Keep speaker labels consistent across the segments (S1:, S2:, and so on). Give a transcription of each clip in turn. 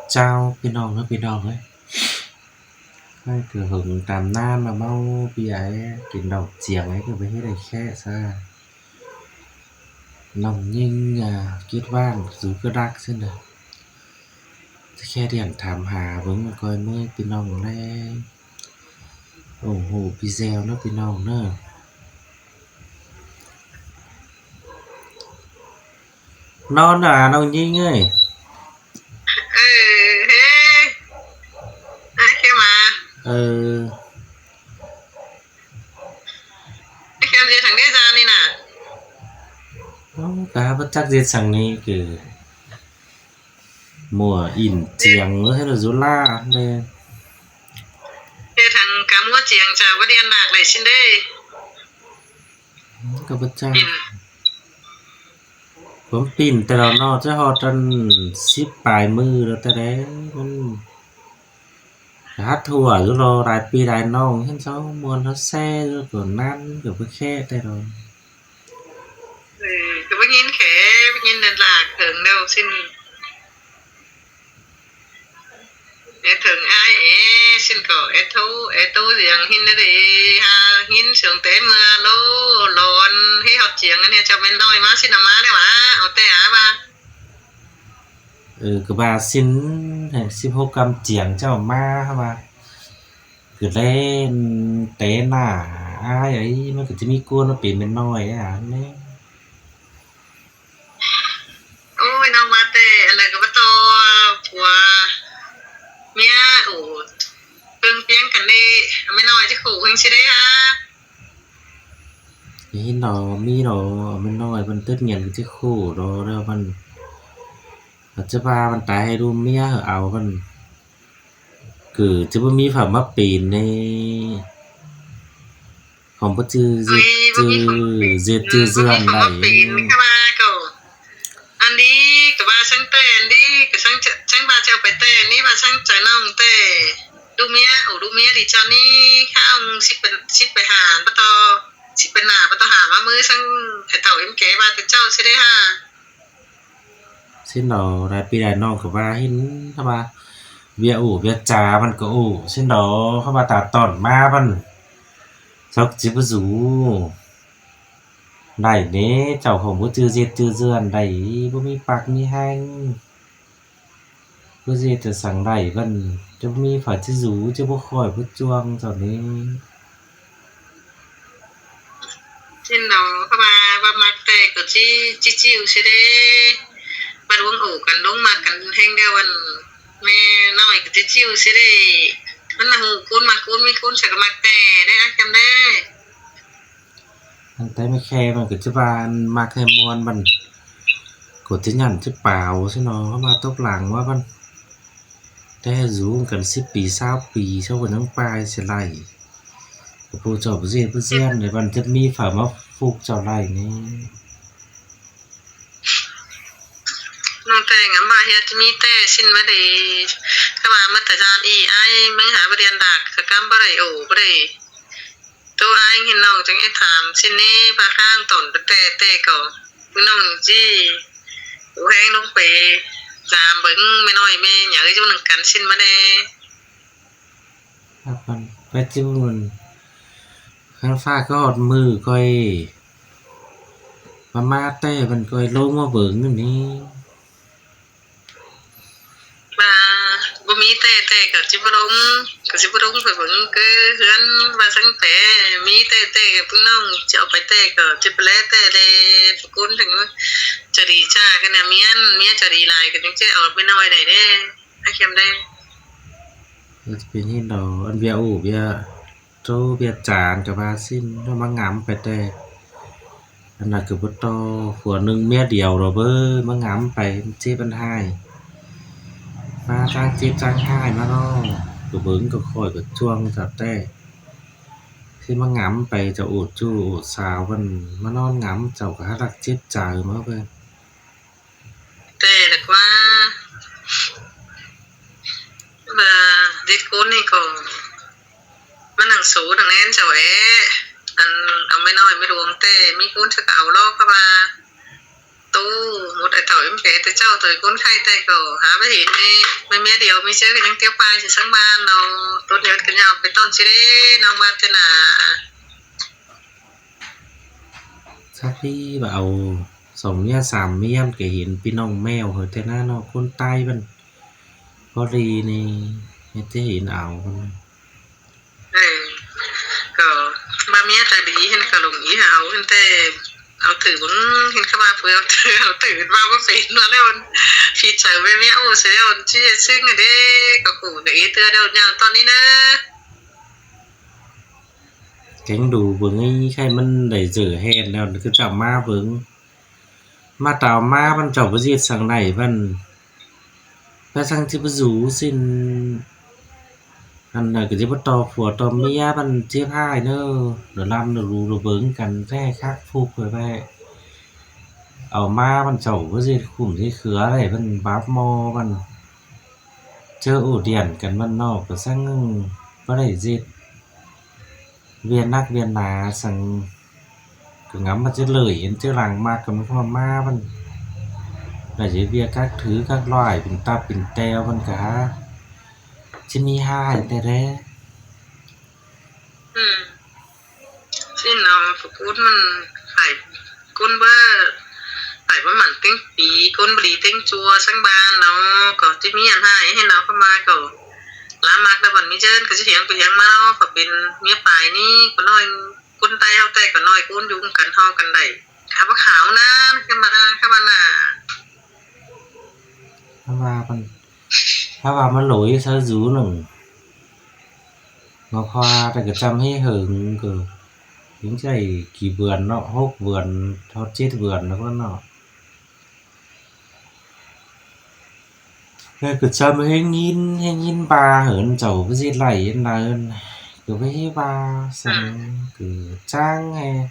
S1: Chàoพี่น้องนะพี่น้องเอ้ยให้คือhưởng tàm nam mà mau bây ấy cái đầu chiềng ấy cứ phải hết đầy khe xa lòng nhưng kết vang dù cứ đắc xin nè khe điện thảm hà vẫn mà coi mớiพี่น้องแลủng hộ video nóพี่น้องเนอะnon à lòng nhưng ơi
S2: Thế ai kia mà
S1: ờ
S2: ai kia gì thằng đấy ra đi nè
S1: cá bất chắc gì sang này cứ mùa ỉn chiềng nữa hay là rú la đây
S2: thế thằng cá mua chiềng chào có điên lạc để xin đây
S1: có bất chắc
S2: in
S1: ผมปิ่นแต่เราเนาะจะฮอดจน10ปลายมือแล้วแต่ใดมันฮัดทั่วอยู่รอหลายปีหลายน้องเห็นเขาม่วนเขาแซ่อยู่ก็นั่นก็ไปแค่แต่เรา
S2: cái bác nhìn liên lạc thường đâu xin để thường ai xin cỏ thu riêng hin đấy đi ha hin sướng tế mưa lô lòn hi học chiềng anh cho bên nói má xin má đấy mà ở tây á ba
S1: ก็ว่าสิ้นให้16กำเจียงเจ้ามาเข้ามาคือเล่นเตะหน้าอ้ายไอ้มันก็จะมีกวนมาเป็นน้อยอ่ะแม่
S2: ôi nó mà tê là cái bắt to của mía ủ tương tiếng cần đi mới nói chứ khổ hình gì đấy ha
S1: นี่เนาะมีเนาะมันน้อยมันตึกเงียนก็สิคู่เนาะแล้วมันปัจจุบันมันตายให้ดูเมียเอามันคือจะบ่มีผับมาปีนในของบ่จื้อ
S2: ôi bố mi không
S1: จื้อ
S2: bố
S1: เซื่อ
S2: mi
S1: น
S2: không
S1: ได้
S2: có pin cái ba cậu anh đi cái ba sáng tê anh đi cái sáng ba treo phải tê anh đi ba sáng trái nông tê đu mía ủ đu mía thì cho ni không shipไปหาปะตอ ship ไปหนาปะตอหามามือsáng phải tàu em kế ba cái châu sẽ đấy ha
S1: ซึ่งเราหลายปีหลายน้องก็ว่าเห็นถ้าว่าเวียอู้เวียจามันก็อู้ซึ่งเราเข้ามาตัดตอนมามันสักสิบ่สูได้เด้เจ้าของบ่จื้อเจ็ดจื้อเจือนได้บ่มีปากมีแฮงบ่สิเฮ็ดจะสั่งได้มันจะมีฝาสิสูจะบ่ค่อยบ่จ้วงตอนนี้
S2: trên đó các bà mặc tề của chi chiu sẽ đấy bà uống ủ cần đúng mà cần hành đeo ăn mẹ nói cái chiu sẽ đấy nó là hủ cuốn mà cuốn mi cuốn sẽ có mặc tề đấy ăn kem đấy
S1: มันแต่ไม่แค่มันก็จะบานมาแค่มวนมันกดจะหยันจะเปล่าใช่เนาะเข้ามาตบหลังว่ามันแต่รู้กัน10ปี20ปีเท่ากันทั้งปลายสิไล่ก็ผู้เจ้าบ่สิเฮ็ดบ่เซียนเดี๋ยวมันจะมีฝามาฟุกเจ้าไล่นี่
S2: nó tề ngắm bà hiện mi tề xin mà để các bà mất thời gian y ai mới hả bà điền đạt các cam bà đầy ủ bà đầy tôi ai nhìn nồng chẳng ai thảm xin đi bà khang tổn tề tề cậu nồng gì ủ hang nông bể làm bứng mới nói mê nhớ cho nâng cắn xin mà đây
S1: ครับมันปัจจุบันข้างฟ้าก็หอดมือก้อยมาแต่มันก้อยลงมาเบิ่งอันนี้
S2: bà bố mi tê tê cả chỉ bố đông phải vẫn cứ hướng bà sáng té mi tê tê cái bún nông chợ phải tê cả chỉ phải lé tê để phụ cún thành chờ đi cha cái này miên chờ đi lại cái những chơi ở bên ngoài này đấy anh em đây
S1: ก็จะเป็นที่เราอันเวียอูเวียโจเวียจานกับว่าสิ้นแล้วมางํไปแต่อันนั้นคือบ่ต่อผัวหนึงเมียเดียวดอกเบ้อมางํไปเจ็บมันหายมาทางเจ็บทางหายมาเนาะก็เบิ่งก็ค่อยก็จ้วงจับแต่ที่มางํไปจะโอดจู้โอดสาวมันมานอนงํเจ้าก็หารักเจ็บใจมาเบิ่ง
S2: tê là quá bà đi cún này còn mà nàng số thằng em chào ấy anh ông mới nói mới đuông tê mi cún sẽ cào lo các bà tu một đại thời em kể từ châu thời con khai tay cổ há với hiện đi mấy mía điều mấy chứ cái những tiêu pai chỉ sáng ban đâu tốt nhớ cái nhau cái ton chỉ đi nào ban thế nào
S1: ถ้าพี่ว่าเอาสองเมียสามเมียมันก็เห็นพี่น้องแมวเหอะแต่หน้าเนาะคนใต้มันพอดีนี่เฮ็ดให้เห็นเอามัน
S2: ก็บาเมียแต่ดีเห็นกระลงอีหาวเห็นแต่เอาถือบังเห็นเข้ามาเพื่อเอาถือมาก็เป็นมาแล้วมันฟีเจอร์ไม่โอ้เสียวันที่ซึ่งไอ้เด็กก็ขู่เด็กเตือนเดี๋ยวอย่างตอนนี้นะ
S1: cánh đủ vướng ấy khaiมันđẩy rửa hènแล้วcứ chào ma vướng ma tào ma văn chào với diệt sang này văn và sang chỉ rủ xin anh là cái gì bắt to phùa to mía văn chia hai nữa rồi làm rồi rủ rồi vướng cắn re khác phục rồi vậy ở ma văn chào với diệt khủng diệt khứa này văn báp mo văn chơi ổ điển cắn văn nọ của sang có đẩy diệt viên nắc viên ná sang cứ ngắm mà chết lời yên chứ làng ma cầm con ma văn là chỉ việc các thứ các loại bình ta bình teo văn cả trên mi hai thế đấy
S2: ที่เราฝึกพูดมันไข่ก้นเบอร์ไข่ว่ามันเต็งปีก้นบลีเต็งจัวสังบานเนาะก็จะมีอันให้เราเข้ามาก็ลามากแล้ววันมีเจินก็จะเถียงไปเถียงมาก็เป็นเมียปลายนี่ก็น้อยก้นไตเอาแต่ก็น้อยก้นยุ่งกันเท่ากันได้ขาขาวนะขึ้นมาน่ะ
S1: ถ้าว่ามันlỗi sao rú nừng ngọc hoa tại cái trăm hết hưởng cơ những cái kỳ vườn nó hốc vườn thoát chết vườn nó có nọ cái trăm hết nhìn ba hưởng chầu cái gì này là hơn cứ với ba xong cứ trang hay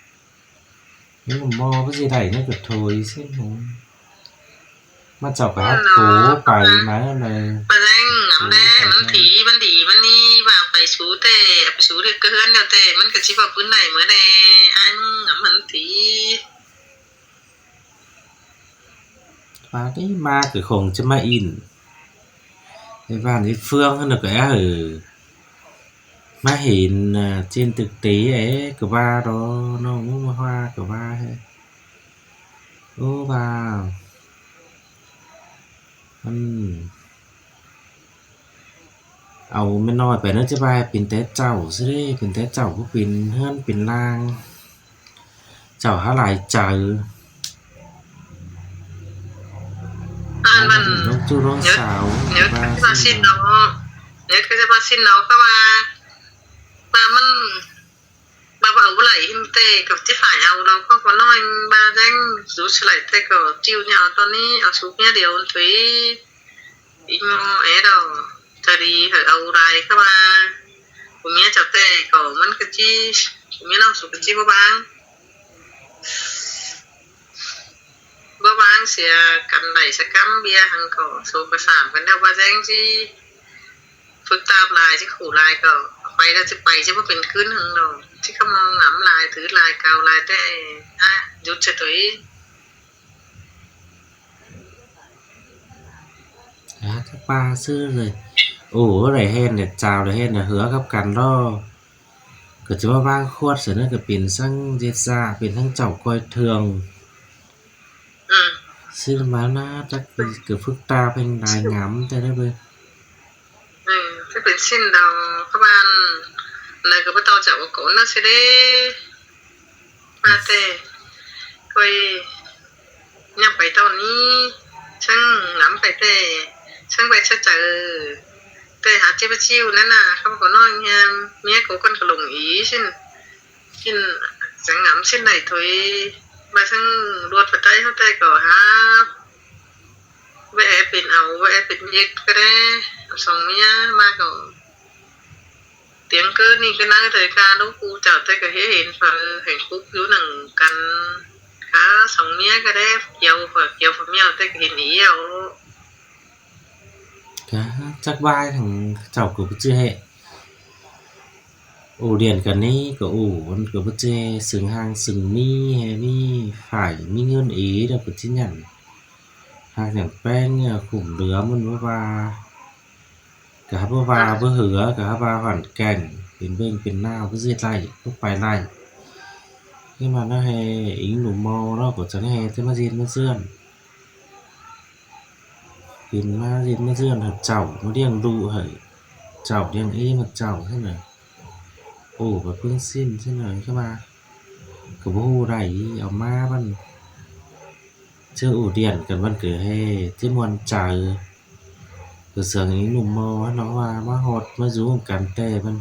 S1: những mà mò cái gì này nó cứ thôi xin không mà chọc cả hát cố bài nói là
S2: มาแรงงำแน่มันผีมันดีมันนี่ว่าไปสูแต่ไปสูเด็กก็เฮือนแล้วแต่มันก็สิว่าพื้นไหนเหมือนในอ้ายมึงงำมันผี
S1: và cái ma cái khổng chứ ma in cái van cái phương hơn là cái ở ma hiện trên thực tế ấy cái ba đó nó cũng hoa cái ba hay ô baเอาไม่น้อยไปนะจะไปเป็นแต่เจ้าซิเด้เป็นแต่เจ้าก็เป็นเฮือนเป็นลางเจ้าหาหลายใจ
S2: อ่านมัน
S1: น้องจูน้องสาว
S2: เดี๋ยวก็จะมาสิ้นเนาะเดี๋ยวก็จะมาสิ้นเนาะก็ว่ามันบาเอาไหลหิมเตกับที่ฝ่ายเอาเราก็น้อยบาแดงสูสไหลแต่ก็จิ้วเนี่ยตอนนี้เอาสูบเนี่ยเดียวถุยอีโมเอ๋เราจะดีเหอะเอาไรก็ว่าผมเนี่ยจับแต่ก็มันก็จี้ผมเนี่ยเราสูบก็จี้บ้างเสียกันไหลสกัมเบียหังก็สูบกระสามกันแล้วบาแดงจี้ฝึกตามลายที่ขู่ลายก็ไปแล้วจะไปจะว่าเป็นขึ้นหังเราที่เขามองหนำลายถือลายเกาลายแต่หยุดเฉย
S1: các ba xưa rồi ủa này hen này chào này hen là hứa gặp cắn đó cứ chúng ta vang khuất rồi nó cứ biến sang diệt ra biến sang chảo coi thường xin má na chắc cứ phức tạp hình đài ngắm thế đấy bên
S2: ถ้าเป็นสิ้นเราก็บ้านเลยก็ไม่ต้องจับว่าโกนนะสิเด้มาแต่ก็ยังไปตอนนี้ช่างหนำไปแต่ช่างไปเจอแต่หาจิ้วจิ้วนั่นน่ะเขาบอกน้อยเงี้ยเมียกูกันกระลงอีสิ้นจังหนำสิ้นไหนถอยมาช่างรวดไปใต้เขาแต่ก็ฮะแวะเป็นเอาแวะเป็นเย็ดก็ได้สองเมียมาก็เตียงเกินนี่ก็น่าจะการลูกกูเจ้าแต่ก็เห็นฝ่าเห็นคุกอยู่หนึ่งกันขาสองเมียก็ได้เกี่ยวฝ่าเมียแต่ก็เห็นอีเอา
S1: chắc vai thằng chảo của chưa hệ เรียนกันนี้ก็มันก็บ่เจซึ่งห่างซึ่งมีให้มีฝ่ายมีเงินแล้วก็สิหยังหากหยังแป้งเนี่ยขุมเหลือมันบ่ว่าก็บ่ว่าบ่เหือก็ว่าหั่นแกล้งเป็นเบิ่งเป็นหน้าบ่สิไล่บ่ไปไล่นี่มันน่ะให้อิงหนูมอเนาะก็จะให้แต่มาเรียนมาเชื่อนเป็นมาเรียนมาเชื่อนให้เจ้ามาเลี้ยงดูให้เจ้าเลี้ยงมาเจ้าซั่นน่ะก็เพิ่งสิ้นซั่นน่ะเข้ามาก็บ่ฮู้ได้เอามามันเชื่อเรียนกันมันก็ให้ที่ม่วนใจก็เสืองอิงหนุ่มมอเนาะว่ามาฮอดมาอยู่กันแต่มัน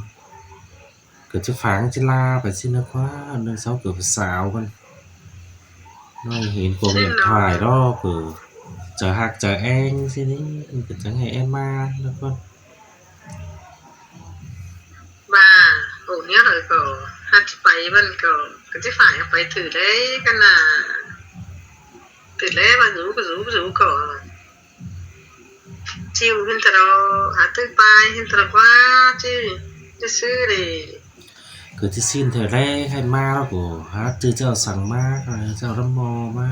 S1: ก็จะฝางจะลาไปสินะกว่าเรื่องเซากับสาวมันน้อยเห็นพวกอย่างถ่ายดอกจะฮักจะแอ้งสินี้มันก็จังให้แอ้มาแล้วก็
S2: bà nhớ rồi cậu hát phải bên cậu cái chứ phải phải thử đấy cái là thử đấy bà rủ cậu chiều hiện tại đó hát tới bài hiện tại quá chứ sư thì
S1: ก็สิสิ้นเทื่อแรกให้มาแล้วก็หาจื้อเจ้าสั่งมาเจ้ารำมอมา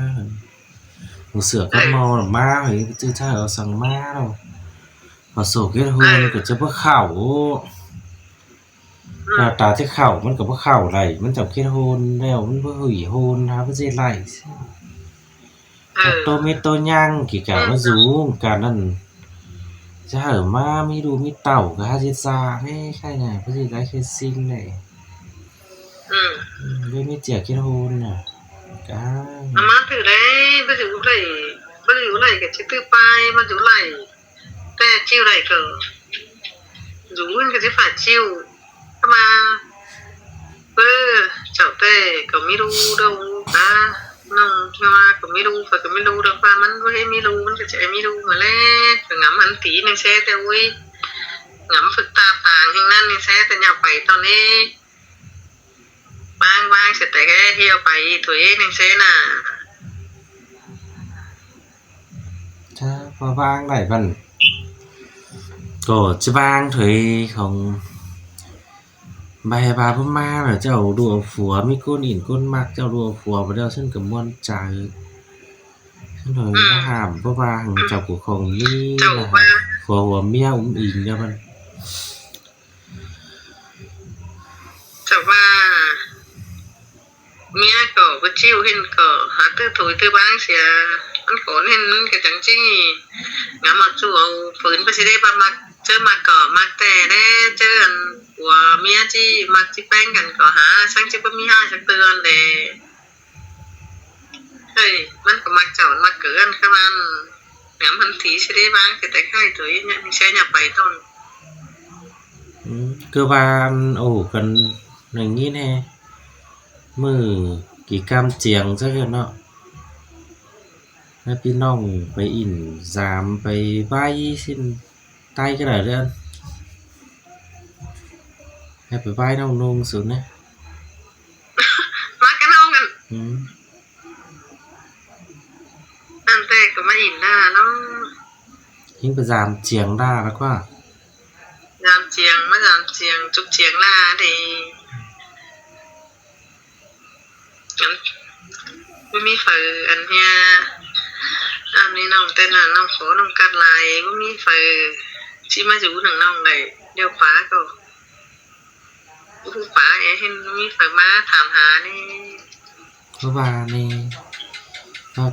S1: หมูเสือกับมอน่ะมาให้จื้อเจ้าสั่งมาแล้วพอโศกเฮ็ดฮู้มันก็จะบ่เข้าหน้าตาที่เข้ามันก็บ่เข้าได้มันจับเฮ็ดฮู้แล้วมันบ่หุยฮู้หาบ่สิไล่โตเม็ดโตย่างกี่กะมาสู่วงการนั้นจะหามามีลูกมีเต้าก็หาสิสร้างให้ใครน่ะบ่สิได้แค่สิ่งได้ เลยไม่เจียคิดโฮนน่ะกา
S2: má thử đấy bây giờ này cái chứ tư bài mà rủ này thế chiều này cờ rủ cái chứ phải chiều mà bơ chậu tê có mi đu đâu ta nông mà có mi đu phải có mi đu đâu pa mình có mi đu mình cái mi đu mà lên phải ngắm hắn tí nên xe theo ui ngắm phức tạp tàng hình năng nên xe theo nhau bảy tao nè bang sẽ tại cái hiệu bảy tuổi nên xe nè
S1: ถ้าพอบ้างได้มันก็จะบ้างถุยของใบบาพม่าน่ะเจ้าดูเอาผัวมีก้นอินก้นมักเจ้าดูเอาผัวบ่แล้วฉันก็ม่วนใจฉันเลยมาห้ามบ่ว่าหั้นเจ้าผู้ของนี่
S2: chậu
S1: น่ะ
S2: ba
S1: ผัวหัวเมียอุ้งอิงเด้อมัน
S2: chậu ba mía cỏ bữa chiều hình cỏ há tư thổi tư bang xìa ăn khốn hình cái chẳng chi ngắm mặt chủ phấn bữa đây ba mặc chơi mặc cỏ mặc tè đấy chơi ăn của mía chi mặc chi bang gần cỏ há sang chi bữa mi hai sang tường để hey mình có mặc chảo mặc cử ăn các bạn ngắm hình tí sẽ đây bang cái tay khai tuổi nhận xe nhập bảy ton
S1: คือว่ากันอย่างงี้แน่มื้อกี่กำเจียงซะเถอะเนาะให้พี่น้องไปอิ้นสามไปไหว้สิ้นใต้ก็ได้เด้อให้ไปไหว้น้องนงสุดนะ
S2: mặc cái nâu gần
S1: อืม
S2: ăn tè của mà nhìn ra nó
S1: หิ้งไปสามเจียงได้แล้วก็
S2: giảm chiềng chục chiềng là thìไม่มีฝือันเนี้ยอันนี้น้องเต้นน่ะน้องขอน้องกัดลายไม่มีฝืชิมาอยู่หนังน้องเลยเดี๋ยวป้าก็ผู้ป้าเห็นมีฝืมาถามหานี่
S1: เพราะว่านี่ก็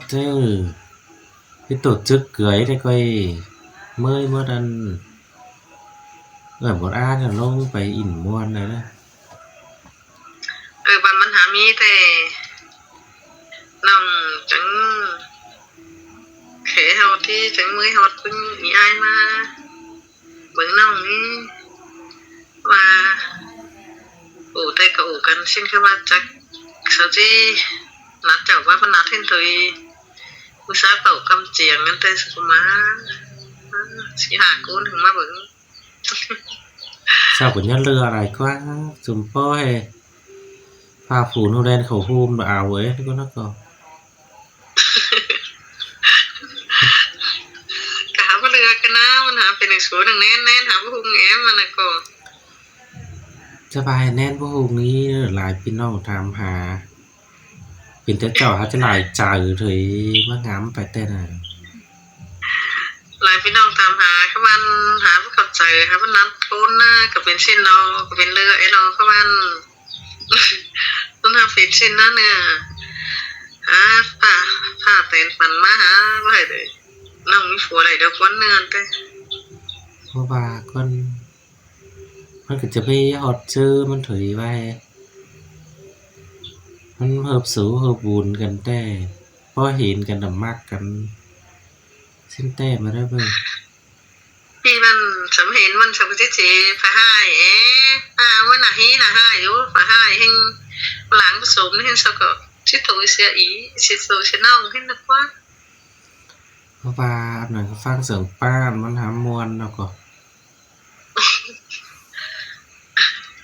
S1: cái tổ chức cưới đây coi mới mới ăn ở một ai là lâu phải ỉn muôn này đó
S2: วันมันหามีแต่น้องจังเขเฮาที่จังมือเฮาเพิ่งมีอ้ายมาเบิ่งน้องนี่ว่าแต่ก็กันสิ้นคือว่าจักเขาที่นัดเจ้าว่าเพนนัดเห็นตัวอุตสาหเป่ากำเจียงนั่นแต่สุมาสิหากูนถึงมาเบิ่ง
S1: sao của nhân lừa này quá dùm po hay pha phủ nô đen khẩu hôm và ảo ấy có nó còn
S2: ก็หาว่าเรือกันนะมันหาเป็นหนึ่งศูนย์หนึ่งแน่นหาว่าหุ้งแอมมันน่ะก็
S1: สบายแน่นบ่ฮู้งี้หลายพี่น้องถามหาเป็นแต่เจ้าหาจะหลายใจเถยมางามไปแต่น่ะ
S2: หลายพี่น้องตามหาเขามันหาผู้กับใจครับมันนัดโคนนะก็เป็นสิ้นเราก็เป็นเรือไอ้เราเขามัน ต้องทำฟิตสิ้นนะเนี่ยหาผ้าเต็นปันมาหาไว้เลยน้องมีผัวอะไรเดี๋ยวคนเนือนแต่
S1: เพราะว่าคนมันก็จะไปฮอดชื่อมันเถยไว้ มันเฮิบสูเฮิบบุญกันแต่พอเห็นกันน่ะมักกันสิ้นแต่มาได้เบิ่ง
S2: พี่มันสำเห็นมันสำจิจีพะให้วันน่ะฮีน่ะให้อยู่พะให้เฮงหลังผสมเฮงสก็ชิโตเสียอีชิโตเชน้องเฮงนักว่า
S1: เพราะว่าอันนั้นก็ฟังเสียงป้านมันหามวนแล้วก็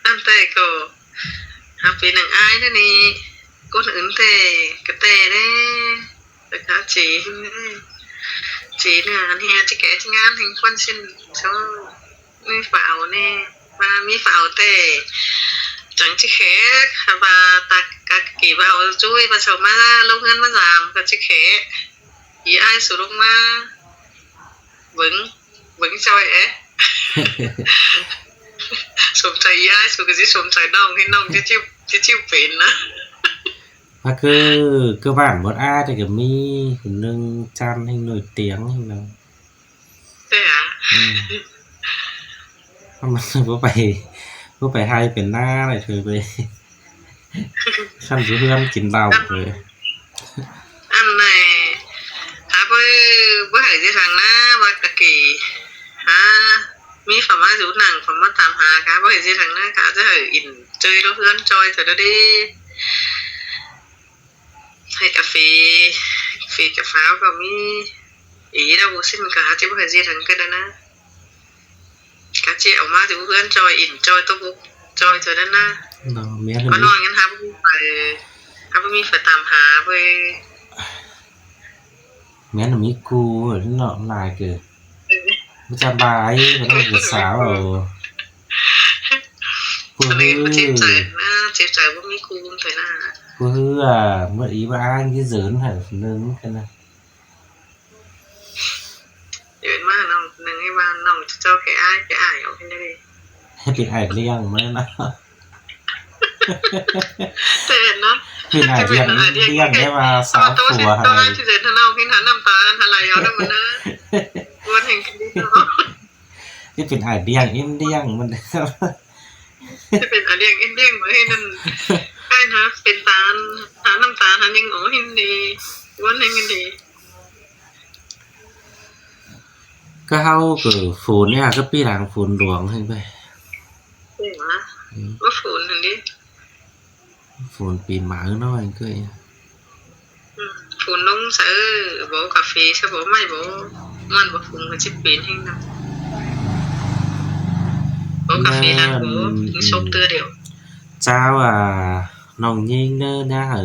S2: อันแต่ก็หาปีหนึ่งอายนั่นนี่คนอื่นแต่ก็แต่เด้แต่ก็จีจีเนี่ยอันเฮียจะแก่ที่งานถึงคนสิ้นเขามีฝ่าวแน่มามีฝ่าวแต่จังจิแขกหาบาตักกะกี่บ่าวจุ้ยมาเสามาลงเงินมาสามก็จิแขกอีอายสุลงมาเบิ่งจอยสมใจอีอายสุก็สิสมใจน้องให้น้องจิ้วเป็นนะ
S1: ก็คือบ้านบ่อ้ายแต่ก็มีคนหนึงจันให้หน่อยเตียงให้เรา
S2: แต่อะ
S1: เพราะมันบ่ไปให้เป็นหน้าเลยเธอไปคั่นสิเฮือนกินเหล้าเลย
S2: อันไหนหาบ่ให้สิทางหน้าว่ากะกี่หามีฝามาอยู่หนังฝามาตามหากะบ่ให้สิทางหน้ากะจะให้อินเจยแล้วเพื่อนจอยเถอะเด้ให้กาแฟกับฟ้าวก็มีอีดาวสิ้นกะจะบ่ให้สิทางก็ได้นะกะจิออกมาอยู่เพื่อนจอยอินจอยตัวบุกจอยเถอะนะ
S1: เนาะแม่น
S2: ก็น
S1: มี
S2: อนกันครับถ้าไม่มีฝาตามหาไป
S1: แม่นมีกูเนาะหลายเกินมันสบายบ่ต้องเป็นสาวเอาผู้
S2: ทะเล
S1: ฮือ
S2: เจ็บใจนะเจ็บใจว่ามีคูมถอยหน้า
S1: ผู้ฮือเมื่ออีว่าอ้างที่เสิร์นให้นึงกันนะ
S2: เดินมาน้องหนึ่งให้บ้านน้องเจ้าแก่อ้ายเอาขึ้นได้เลย
S1: ให้เป็นอ้ายเลี้ยงมานะ
S2: แต่เนาะ
S1: เป็นอ้ายเลี้ยงได้ว่าสาว
S2: ตัว
S1: ผัว
S2: ตัว
S1: ให้
S2: ที่เดินทางเราขึ้นหาน้ำตาอะไรเอาได้หมดนะวันแห่งกันดีเนาะ
S1: ที่เป็นอ้ายเลี้ยงเอ็มเลี้ยงมัน
S2: จะเป็นอะไรอย่างเด้งๆเหมือนให้นั่นใกล้นะเป็นตาหาน้ำตาหายังโง่หินดีวันแห่งกันดี
S1: ก็เฮาก็ฝูนเนี่ยก็ปีหลังฝูนหลวงให้ไป
S2: เจ๋งนะว่าฝุ่นอันนี้
S1: ฝูนปีนหมาน้อยก็
S2: ฝุ่นลงใส่บ่กาแฟใช่บ่ไม่บ่มันบ่ฝุ่นก็สิเป็นให้นำบ่กาแฟนั้นบ่มีชมเตือเดียว
S1: เจ้าน้องยิงnha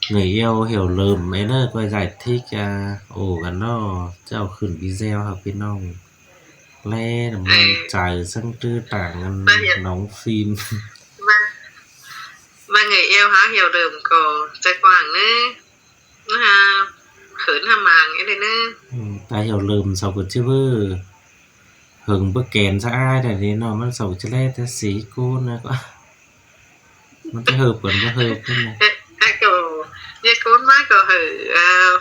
S1: người yêu hiểu lầm ấy nó quay giải thích ổ gắn nó cháu khửn video học bên nong le là mày trải sang tư tảng nóng phim
S2: มาไงเอวหาเหี่ยวเดิมก็ใจกว้างเนอะนะฮะเขินหามางอย่างนี้เนอะ
S1: ta hiểu lầm sau cái chứ bơ hừng bơ kèn ra ai để đến nóมันsau chứ le ta xí cô nữa quáมันจะเหิบก่อนก็เหิบขึ้นนะ
S2: ไอ้ก็เรียกคนมาก็หือ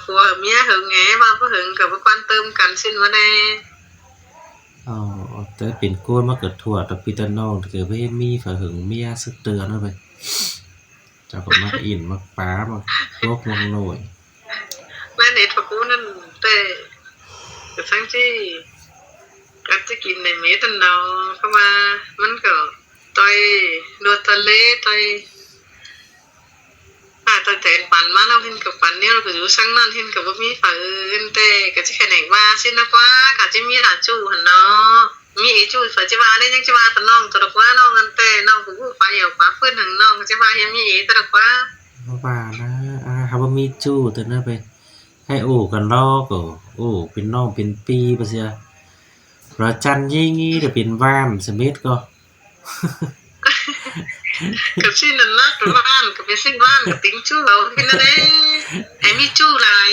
S2: ผัวเมียหึงแงมาบ่หึงก็บ่quan tâmกันสิ้นว่าได้
S1: อ๋อแต่เป็นโกนมาเกิดถั่วแต่ปีตะน้องเกิดไปเฮ็ดมีฝาหึงเมียสึกเตือนเอาไปจะก็มาอินมาป้ามาโลกมองหน่อย
S2: แม่เน็ตพะกูนั่นแต่ทั้งที่กัดจะกินในเมตันเนาเข้ามามันก็ต่อยโดดทะเลต่อยต่อยแทนปันมาแล้วเห็นกับปันเนี่ยเราก็อยู่สั่งนั่นเห็นกับว่ามีฝ่าอื่นแต่ก็จะแข่งว่าสินะกว่าก็จะมีหลานจู่หั่นเนาะมีไอ้จู่ฝ่าจิว่าได้ยังจิว่าตะน้องตะกว่าน้องกันแต่น้องก็ผู้ฝ่ายเอาป้าฟื้นถึงน้องก็จิว่ายังมีไอ้ตะกว่า
S1: มาว่านะเขาบ่มีจู้แต่นะไปให้โอ้กันลอกก็โอ้เป็นน้องเป็นปีไปเสียเราจันยิ่งงี้เดี๋ยวเป็นว่านสมิธก็
S2: กับสิ้นนั่นละกับบ้านกับไปสิ้นบ้านกับติ้งจู้เอาพี่นั่นเองไอ้มีจู้หลาย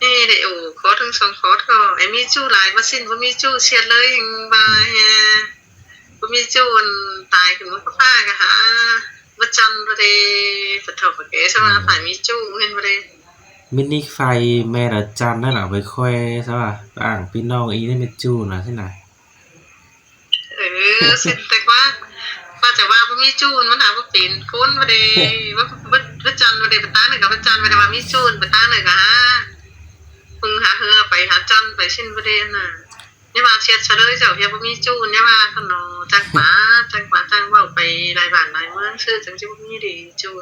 S2: นี่เดี๋ยวขอทั้งสองขอก็ไอ้มีจู้หลายมาสิ้นบ่มีจู้เสียเลยบายบ่มีจู้ตายขึ้นมันก็ป้าก็หาบ่จันบ่ได้ปะเฒ่าปะแก่ซะว่าฝ่ายมีจู้เห็นบ่ได้
S1: มินิไฟแม่ละจันนั่นเอาไปค่อยซะว่าต่างพี่น้องอีนี่ไม่จู้นะใช่น่ะ
S2: สิ้นแต่ว่าจะว่าบ่มีจู้มันหาบ่เป็นคนบ่ได้บ่จันบ่ได้ไปตานึงกับบ่จันบ่ได้ว่ามีจู้ไปตานึงก็หาพึ่งหาเฮือไปหาจันไปสิ้นบ่ได้น่ะนี่ว่าเสียเฉลยเจ้าเฮียบ่มีจู้เนี่ยว่าคั่นเนาะจักหมาจักเว้าไปหลายบ้านหลายเมืองซื่อจังสิบ่มีดีจู้